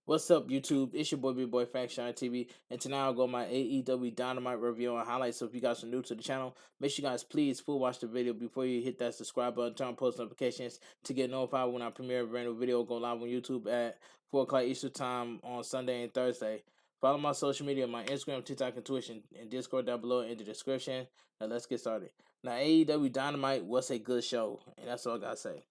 What's up, YouTube? It's your boy, bigboyfactsjonnytv, and tonight I'll go my AEW Dynamite review and highlights. So if you guys are new to the channel, make sure you guys please full watch the video before you hit that subscribe button, turn on post notifications to get notified when I premiere a brand new video. Go live on YouTube at 4 o'clock Eastern Time on Sunday and Thursday. Follow my social media, my Instagram, TikTok, and Twitch, and Discord down below in the description. Now let's get started. Now AEW Dynamite was a good show, and that's all I gotta say.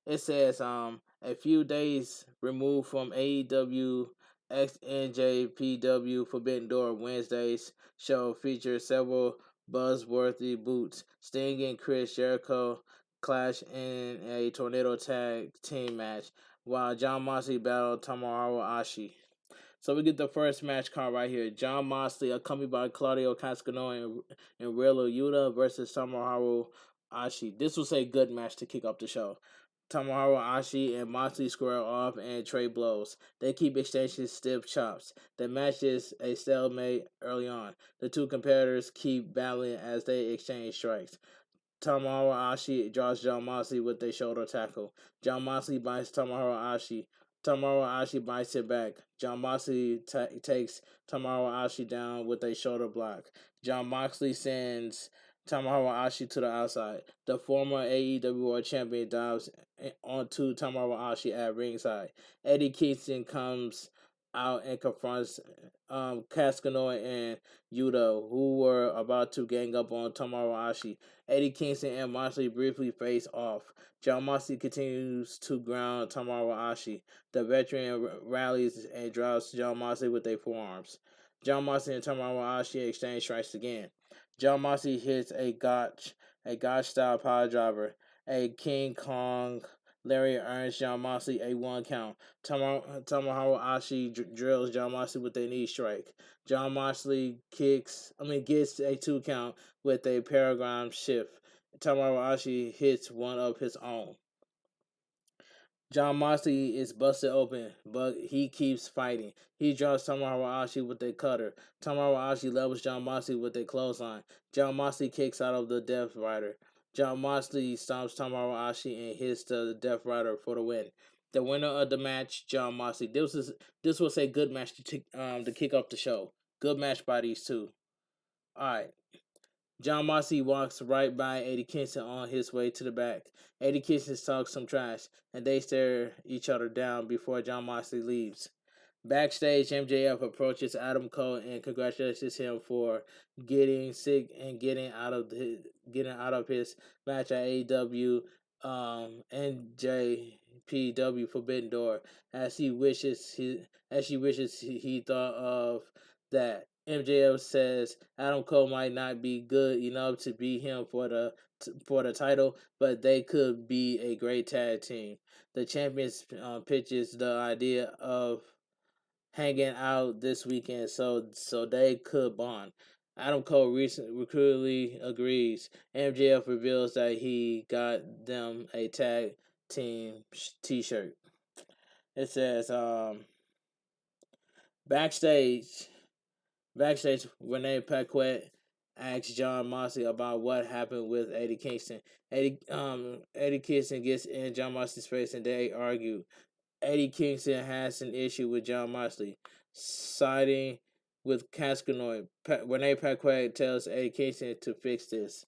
It says a few days removed from AEW XNJPW Forbidden Door Wednesday's show features several buzzworthy boots. Sting and Chris Jericho clash in a tornado tag team match, while Jon Moxley battled Tomohiro Ishi. So we get the first match card right here. Jon Moxley, accompanied by Claudio Castagnoli and Real Yuta versus Tomohiro Ishi. This was a good match to kick off the show. Tomohiro Ishi and Moxley square off and trade blows. They keep exchanging stiff chops. The match is a stalemate early on. The two competitors keep battling as they exchange strikes. Tomohiro Ishi draws Jon Moxley with a shoulder tackle. Jon Moxley bites Tomohiro Ishi. Tomohiro Ishi bites it back. Jon Moxley takes Tomohiro Ishi down with a shoulder block. Jon Moxley sends Tomohiro Ishi to the outside. The former AEW World Champion dives onto Tomohiro Ishi at ringside. Eddie Kingston comes out and confronts Castagnoli and Yuta, who were about to gang up on Tomohiro Ishi. Eddie Kingston and Moxley briefly face off. Jon Moxley continues to ground Tomohiro Ishi. The veteran rallies and drops Jon Moxley with their forearms. Jon Moxley and Tomohiro Ishi exchange strikes again. Jon Moxley hits a gotch style power driver. A King Kong Larry earns Jon Moxley a 1 count. Tomohiro Ishi drills Jon Moxley with a knee strike. Jon Moxley gets a 2 count with a paradigm shift. Tomohiro Ishi hits one of his own. Jon Moxley is busted open, but he keeps fighting. He drops Tomohiro Ishi with a cutter. Tomohiro Ishi levels Jon Moxley with a clothesline. Jon Moxley kicks out of the Death Rider. Jon Moxley stomps Tomohiro Ishi and hits the Death Rider for the win. The winner of the match, Jon Moxley. This was a good match to kick off the show. Good match by these two. All right. Jon Moxley walks right by Eddie Kingston on his way to the back. Eddie Kingston talks some trash, and they stare each other down before Jon Moxley leaves. Backstage, MJF approaches Adam Cole and congratulates him for getting sick and getting out of his match at AEW NJPW Forbidden Door, as she wishes he thought of that. MJF says Adam Cole might not be good enough to beat him for the title, but they could be a great tag team. The champions pitches the idea of hanging out this weekend so they could bond. Adam Cole repeatedly agrees. MJF reveals that he got them a tag team t-shirt. It says backstage, Renee Paquette asks Jon Moxley about what happened with Eddie Kingston. Eddie Kingston gets in Jon Moxley's face and they argue. Eddie Kingston has an issue with Jon Moxley, siding with Castagnoli. Renee Paquette tells Eddie Kingston to fix this.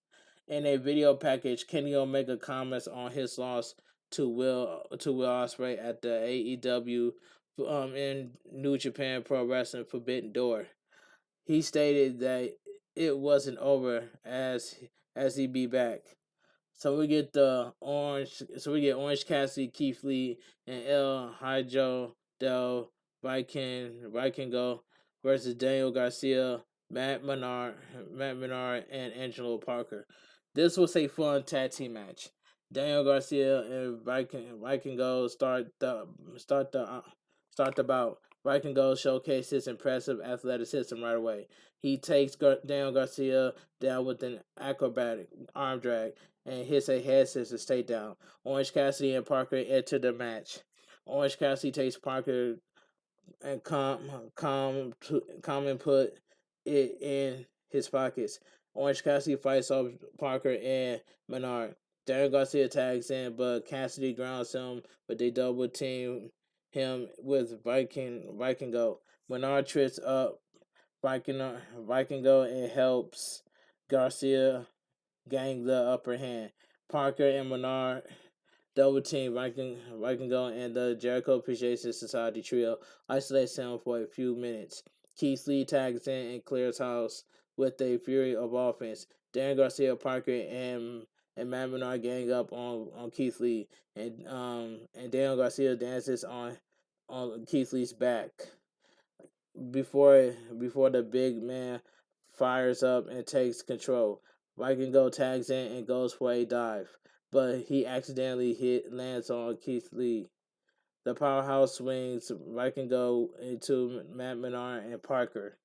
In a video package, Kenny Omega comments on his loss to Will Ospreay at the AEW in New Japan Pro Wrestling Forbidden Door. He stated that it wasn't over as he'd be back. So we get Orange Cassidy, Keith Lee, and El Hijo del Vikingo versus Daniel Garcia, Matt Menard, and Angelo Parker. This was a fun tag team match. Daniel Garcia and Vikingo start the bout. Vikingo showcased his impressive athleticism right away. He takes Daniel Garcia down with an acrobatic arm drag and hits a head scissors takedown. Orange Cassidy and Parker enter the match. Orange Cassidy takes Parker and calm and put it in his pockets. Orange Cassidy fights off Parker and Menard. Daniel Garcia tags in, but Cassidy grounds him with a double team him with Vikingo. Menard trips up Vikingo and helps Garcia gain the upper hand. Parker and Menard double team Vikingo and the Jericho Appreciation Society trio isolates him for a few minutes. Keith Lee tags in and clears house with a fury of offense. Dan Garcia, Parker, and Matt Menard gang up on Keith Lee, and Daniel Garcia dances on Keith Lee's back before the big man fires up and takes control. Vikingo tags in and goes for a dive, but he accidentally lands on Keith Lee. The powerhouse swings Vikingo into Matt Menard and Parker.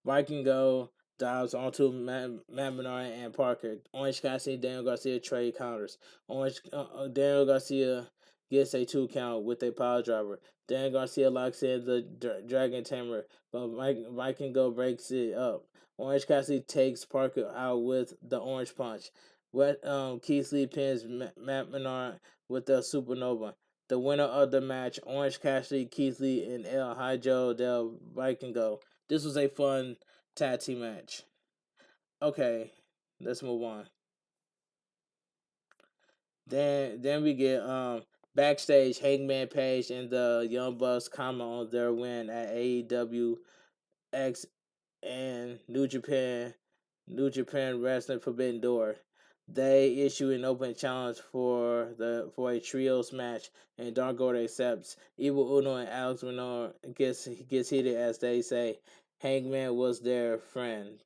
Vikingo dives onto Matt Menard and Parker. Orange Cassidy, Daniel Garcia trade counters. Daniel Garcia gets a 2 count with a pile driver. Daniel Garcia locks in the Dragon Tamer, but Vikingo breaks it up. Orange Cassidy takes Parker out with the Orange Punch. Keith Lee pins Matt Menard with the Supernova. The winner of the match, Orange Cassidy, Keith Lee, and El Hijo del Vikingo. This was a fun tag team match. Okay, let's move on. Then we get backstage. Hangman Page and the Young Bucks comment on their win at AEW X and New Japan Wrestling Forbidden Door. They issue an open challenge for a trios match, and Dark Order accepts. Evil Uno and Alex Menor gets heated as they say Hangman was their friend,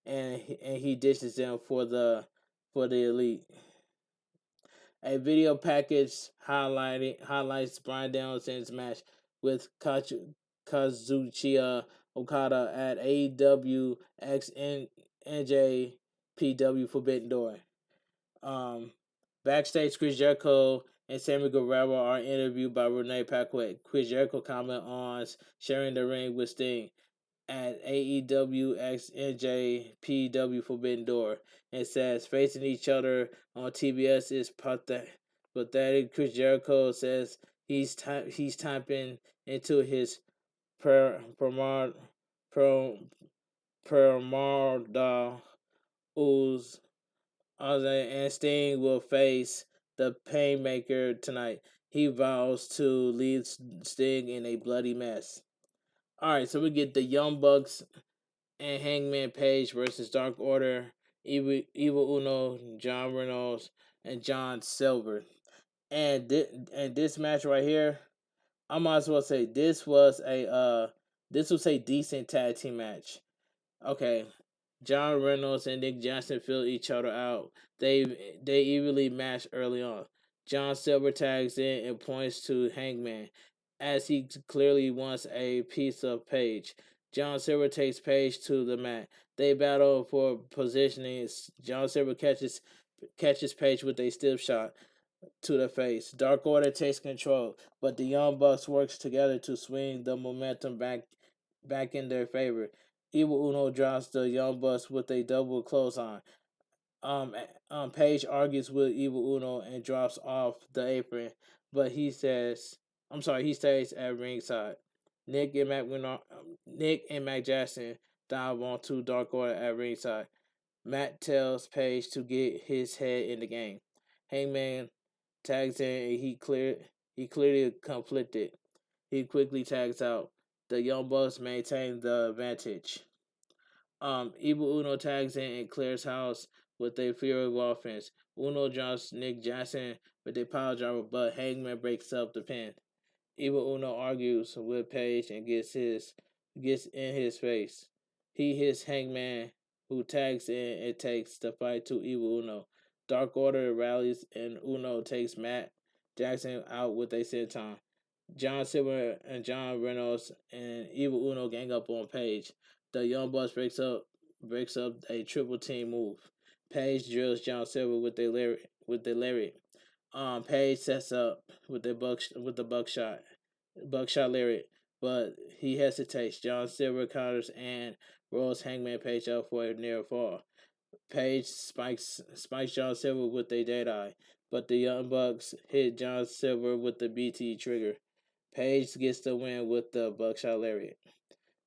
and he dishes them for the Elite. A video package highlights Bryan Danielson's match with Kazuchika Okada at AEW X NJPW Forbidden Door. Backstage, Chris Jericho and Sammy Guevara are interviewed by Renee Paquette. Chris Jericho comment on sharing the ring with Sting at AEW X NJPW Forbidden Door and says facing each other on TBS is pathetic. Chris Jericho says he's tapping into his Permarda ooze, and Sting will face the Painmaker tonight. He vows to leave Sting in a bloody mess. Alright, so we get the Young Bucks and Hangman Page versus Dark Order, Evil Uno, John Reynolds, and John Silver. And this match right here, I might as well say this was a decent tag team match. Okay, John Reynolds and Nick Jackson fill each other out. They evenly matched early on. John Silver tags in and points to Hangman, as he clearly wants a piece of Page. John Silver takes Page to the mat. They battle for positioning. John Silver catches Page with a stiff shot to the face. Dark Order takes control, but the Young Bucks works together to swing the momentum back in their favor. Evil Uno drops the Young Bucks with a double clothesline. Page argues with Evil Uno and drops off the apron, but he stays at ringside. Nick and Mac Jackson dive onto Dark Order at ringside. Matt tells Page to get his head in the game. Hangman tags in and he clearly conflicted. He quickly tags out. The Young Bucks maintain the advantage. Evil Uno tags in and clears house with a fury of offense. Uno drops Nick Jackson with a power driver, but Hangman breaks up the pin. Evil Uno argues with Page and gets in his face. He hits Hangman, who tags in and takes the fight to Evil Uno. Dark Order rallies and Uno takes Matt Jackson out with a senton. John Silver and John Reynolds and Evil Uno gang up on Page. The Young Bucks breaks up a triple team move. Page drills John Silver with the lariat. Page sets up with the buckshot lariat, but he hesitates. John Silver counters and rolls Hangman Page up for a near fall. Page spikes John Silver with a dead eye. but the Young Bucks hit John Silver with the BT trigger. Page gets the win with the Buckshot Lariat.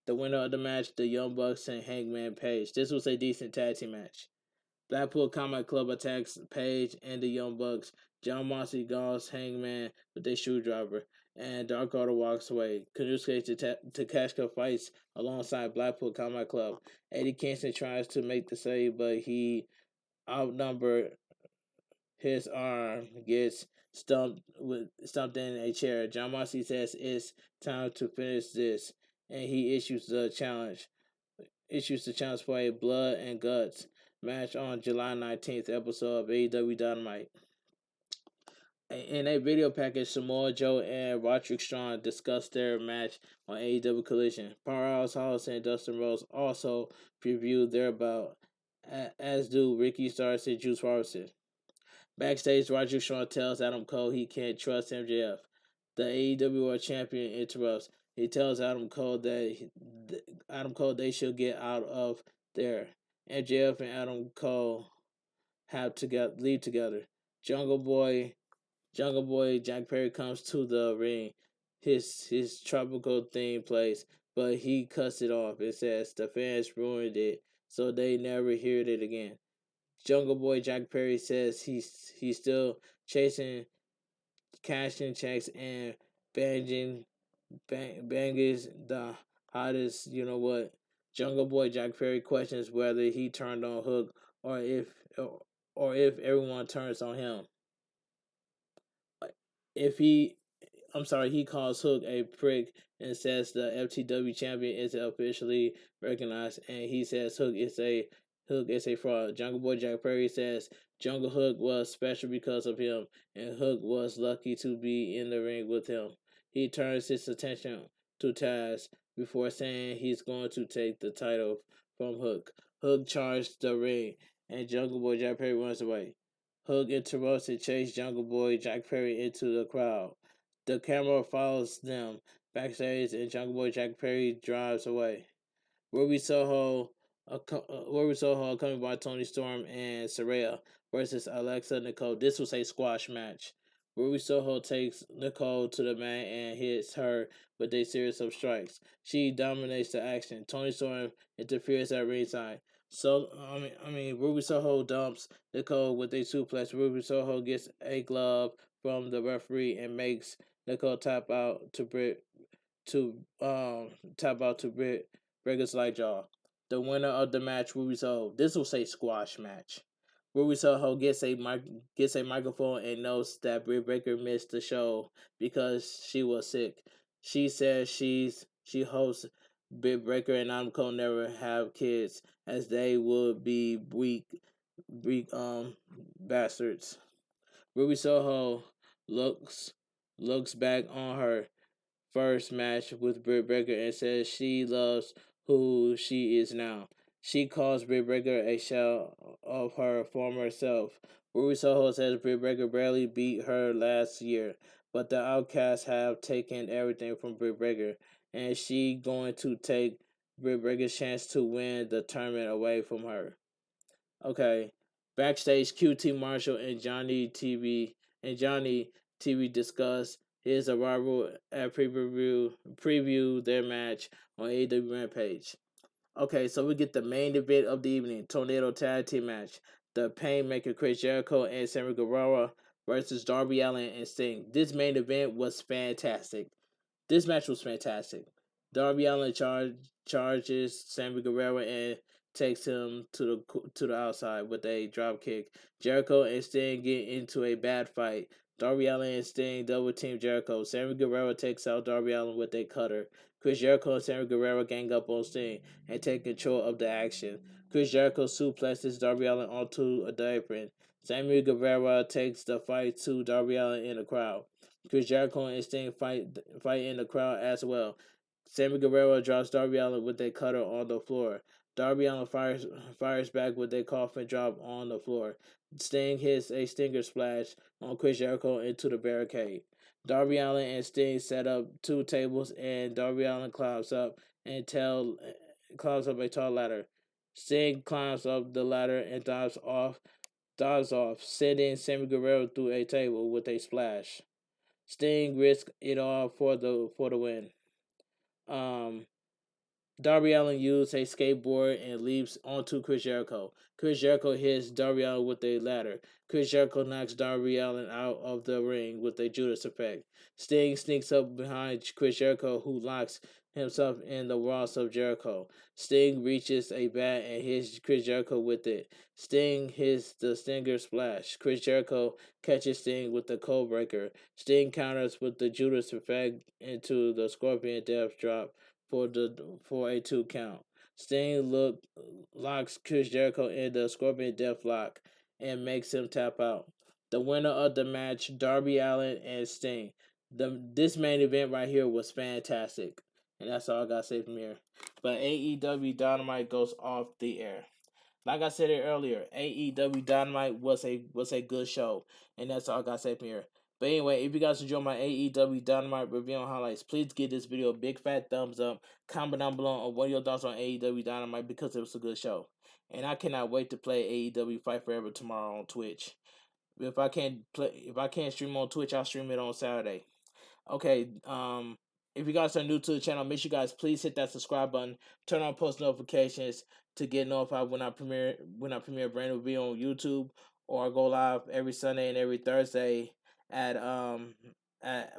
The winner of the match, the Young Bucks and Hangman Page. This was a decent tag team match. Blackpool Combat Club attacks Page and the Young Bucks. Jon Moxley galls Hangman with a screwdriver, and Dark Order walks away. Kanusuke Takeshita fights alongside Blackpool Combat Club. Eddie Kingston tries to make the save, but he outnumbered. His arm gets stumped in a chair. Jon Moxley says it's time to finish this, and he issues the challenge for a blood and guts match on July 19th episode of AEW Dynamite. In a video package, Samoa Joe and Roderick Strong discussed their match on AEW Collision. Powerhouse Hobbs and Dustin Rhodes also previewed their bout, as do Ricky Starks and Juice Robinson. Backstage, Roderick Strong tells Adam Cole he can't trust MJF. The AEW World Champion interrupts. He tells Adam Cole they should get out of there. MJF and Adam Cole have to leave together. Jungle Boy Jack Perry comes to the ring. His tropical theme plays, but he cuts it off. It says the fans ruined it, so they never heard it again. Jungle Boy Jack Perry says he's still chasing cashing checks and banging bangers the hottest. You know what? Jungle Boy Jack Perry questions whether he turned on Hook or if everyone turns on him. If he he calls Hook a prick and says the FTW champion is officially recognized, and he says Hook is a fraud. Jungle Boy Jack Perry says Jungle Hook was special because of him, and Hook was lucky to be in the ring with him. He turns his attention to Taz before saying he's going to take the title from Hook. Hook charged the ring, and Jungle Boy Jack Perry runs away. Hook interrupts and chases Jungle Boy Jack Perry into the crowd. The camera follows them backstage, and Jungle Boy Jack Perry drives away. Ruby Soho, coming by Tony Storm and Saraya versus Alexa Nicole. This was a squash match. Ruby Soho takes Nicole to the mat and hits her with a series of strikes. She dominates the action. Tony Storm interferes at ringside. So Ruby Soho dumps Nicole with a suplex. Ruby Soho gets a glove from the referee and makes Nicole tap out to Britt Baker's Lightjaw. The winner of the match, Ruby Soho. This was a squash match. Ruby Soho gets a microphone and notes that Britt Baker missed the show because she was sick. She says she hopes Britt Baker and Adam Cole never have kids, as they would be weak bastards. Ruby Soho looks back on her first match with Britt Baker and says she loves who she is now. She calls Britt Baker a shell of her former self. Ruby Soho says Britt Baker barely beat her last year, but the Outcasts have taken everything from Britt Baker, and she going to take Britt Baker's chance to win the tournament away from her. Okay. Backstage, QT Marshall and Johnny TV discuss his arrival at preview their match on AEW Rampage. Okay, so we get the main event of the evening, Tornado Tag Team match. The Painmaker Chris Jericho and Sammy Guevara versus Darby Allin and Sting. This main event was fantastic. This match was fantastic. Darby Allin charges Sammy Guevara and takes him to the outside with a drop kick. Jericho and Sting get into a bad fight. Darby Allin and Sting double team Jericho. Sammy Guevara takes out Darby Allin with a cutter. Chris Jericho and Sammy Guevara gang up on Sting and take control of the action. Chris Jericho suplexes Darby Allin onto a apron. Sammy Guevara takes the fight to Darby Allin in the crowd. Chris Jericho and Sting fight in the crowd as well. Sammy Guevara drops Darby Allin with a cutter on the floor. Darby Allin fires back with a coffin drop on the floor. Sting hits a stinger splash on Chris Jericho into the barricade. Darby Allin and Sting set up two tables, and Darby Allin climbs up a tall ladder. Sting climbs up the ladder and dives off dives off, sending Sammy Guerrero through a table with a splash. Sting risks it all for the win. Darby Allin used a skateboard and leaps onto Chris Jericho. Chris Jericho hits Darby Allin with a ladder. Chris Jericho knocks Darby Allin out of the ring with a Judas effect. Sting sneaks up behind Chris Jericho, who locks himself in the walls of Jericho. Sting reaches a bat and hits Chris Jericho with it. Sting hits the Stinger Splash. Chris Jericho catches Sting with the Code Breaker. Sting counters with the Judas effect into the Scorpion Death Drop for a 2 count. Sting locks Chris Jericho in the Scorpion Deathlock and makes him tap out. The winner of the match, Darby Allin and Sting. This main event right here was fantastic. And that's all I gotta say from here. But AEW Dynamite goes off the air. Like I said it earlier, AEW Dynamite was a good show. And that's all I gotta say from here. But anyway, if you guys enjoy my AEW Dynamite review and highlights, please give this video a big fat thumbs up. Comment down below on what your thoughts on AEW Dynamite because it was a good show. And I cannot wait to play AEW Fight Forever tomorrow on Twitch. If I can't stream on Twitch, I'll stream it on Saturday. Okay, if you guys are new to the channel, make sure you guys please hit that subscribe button, turn on post notifications to get notified when I premiere a brand new video on YouTube, or I go live every Sunday and every Thursday at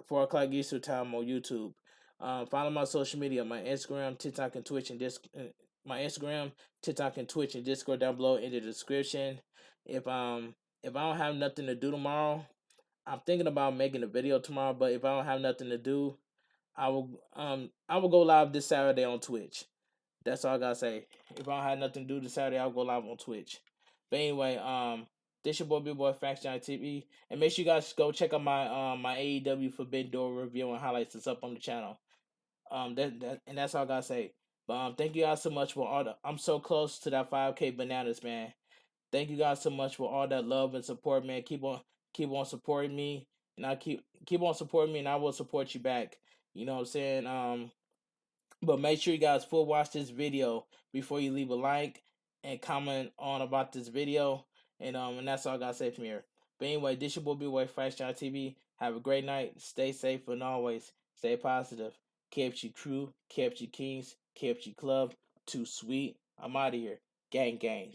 4 o'clock Eastern time on YouTube. Follow my social media, my Instagram, TikTok, and Twitch, and my Instagram, TikTok, and Twitch, and Discord down below in the description. If I don't have nothing to do tomorrow, I'm thinking about making a video tomorrow, but if I don't have nothing to do, I will go live this Saturday on Twitch. That's all I gotta say. If I don't have nothing to do this Saturday, I'll go live on Twitch. But anyway, this your boy Big Boy Facts Johnny TV, and make sure you guys go check out my AEW Forbidden Door review and highlights that's up on the channel. And that's all I gotta say. But thank you guys so much for all the. I'm so close to that 5K bananas, man. Thank you guys so much for all that love and support, man. Keep on supporting me, and I keep on supporting me, and I will support you back. You know what I'm saying? But make sure you guys full watch this video before you leave a like and comment on about this video. And that's all I gotta say from here. But anyway, this your boy B-Boy Fight Shot TV. Have a great night. Stay safe and always stay positive. KFG crew, KFG Kings, KFG Club. Too sweet. I'm out of here. Gang gang.